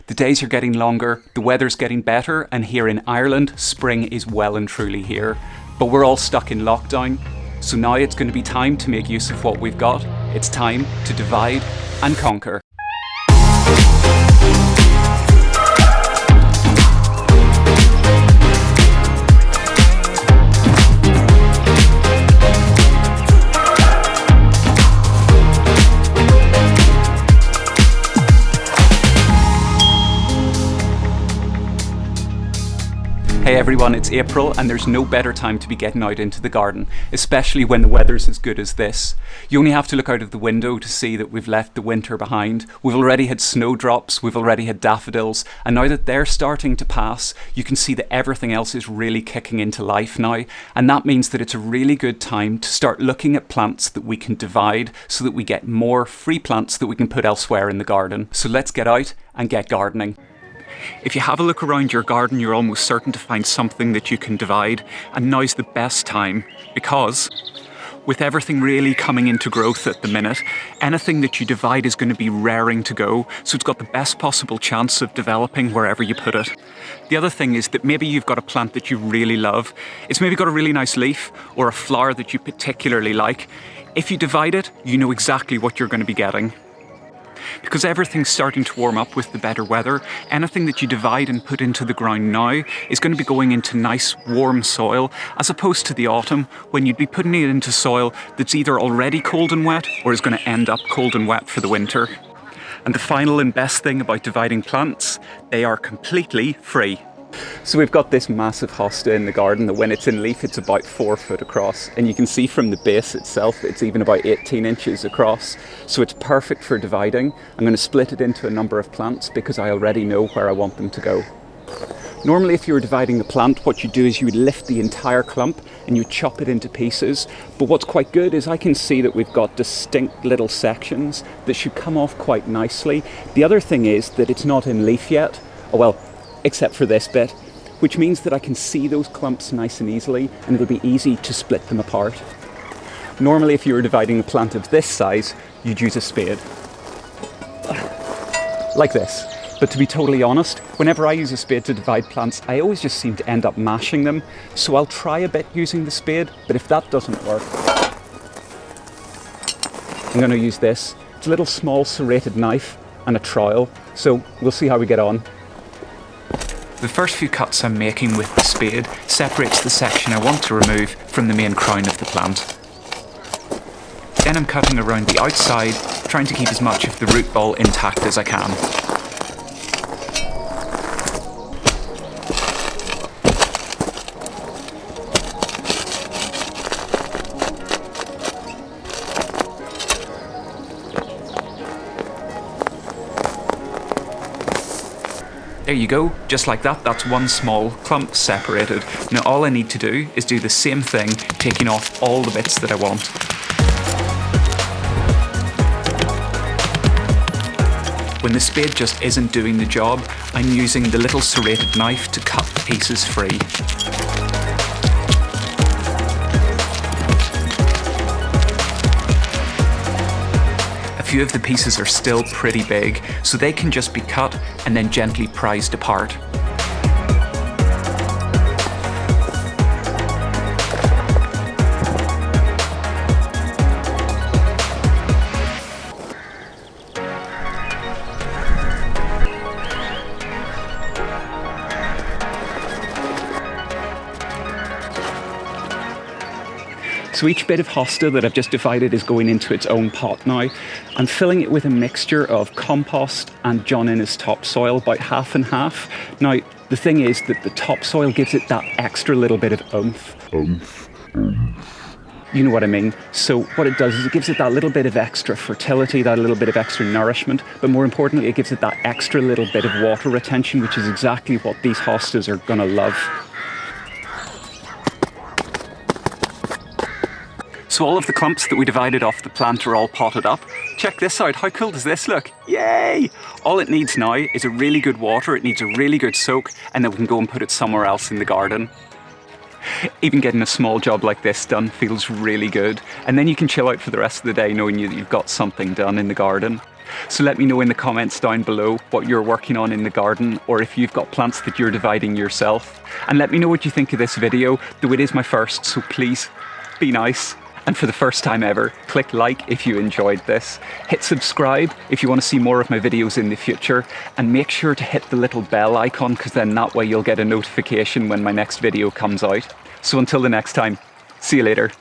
The days are getting longer, the weather's getting better, and here in Ireland, spring is well and truly here. But we're all stuck in lockdown, so now it's going to be time to make use of what we've got. It's time to divide and conquer. Hey everyone, it's April and there's no better time to be getting out into the garden, especially when the weather's as good as this. You only have to look out of the window to see that we've left the winter behind. We've already had snowdrops, we've already had daffodils, and now that they're starting to pass, you can see that everything else is really kicking into life now, and that means that it's a really good time to start looking at plants that we can divide so that we get more free plants that we can put elsewhere in the garden. So let's get out and get gardening. If you have a look around your garden, you're almost certain to find something that you can divide, and now's the best time because with everything really coming into growth at the minute, anything that you divide is going to be raring to go, so it's got the best possible chance of developing wherever you put it. The other thing is that maybe you've got a plant that you really love. It's maybe got a really nice leaf or a flower that you particularly like. If you divide it, you know exactly what you're going to be getting. Because everything's starting to warm up with the better weather, anything that you divide and put into the ground now is going to be going into nice warm soil, as opposed to the autumn when you'd be putting it into soil that's either already cold and wet or is going to end up cold and wet for the winter. And the final and best thing about dividing plants, they are completely free. So we've got this massive hosta in the garden that when it's in leaf it's about 4 foot across, and you can see from the base itself it's even about 18 inches across, so it's perfect for dividing. I'm going to split it into a number of plants because I already know where I want them to go. Normally if you were dividing the plant, what you do is you would lift the entire clump and you chop it into pieces, but what's quite good is I can see that we've got distinct little sections that should come off quite nicely. The other thing is that it's not in leaf yet, except for this bit, which means that I can see those clumps nice and easily, and it'll be easy to split them apart. Normally if you were dividing a plant of this size, you'd use a spade. Like this. But to be totally honest, whenever I use a spade to divide plants, I always just seem to end up mashing them, so I'll try a bit using the spade, but if that doesn't work, I'm going to use this. It's a little small serrated knife and a trowel, so we'll see how we get on. The first few cuts I'm making with the spade separates the section I want to remove from the main crown of the plant. Then I'm cutting around the outside, trying to keep as much of the root ball intact as I can. There you go, just like that, that's one small clump separated. Now all I need to do is do the same thing, taking off all the bits that I want. When the spade just isn't doing the job, I'm using the little serrated knife to cut the pieces free. A few of the pieces are still pretty big, so they can just be cut and then gently prized apart. So each bit of hosta that I've just divided is going into its own pot now. I'm filling it with a mixture of compost and John Innes topsoil, about half and half. Now, the thing is that the topsoil gives it that extra little bit of oomph. You know what I mean. So what it does is it gives it that little bit of extra fertility, that little bit of extra nourishment, but more importantly, it gives it that extra little bit of water retention, which is exactly what these hostas are going to love. So all of the clumps that we divided off the plant are all potted up. Check this out, how cool does this look? Yay! All it needs now is a really good water, it needs a really good soak, and then we can go and put it somewhere else in the garden. Even getting a small job like this done feels really good, and then you can chill out for the rest of the day knowing you've got something done in the garden. So let me know in the comments down below what you're working on in the garden, or if you've got plants that you're dividing yourself. And let me know what you think of this video, though it is my first, so please be nice. And for the first time ever, click like if you enjoyed this. Hit subscribe if you want to see more of my videos in the future. And make sure to hit the little bell icon, because then that way you'll get a notification when my next video comes out. So until the next time, see you later.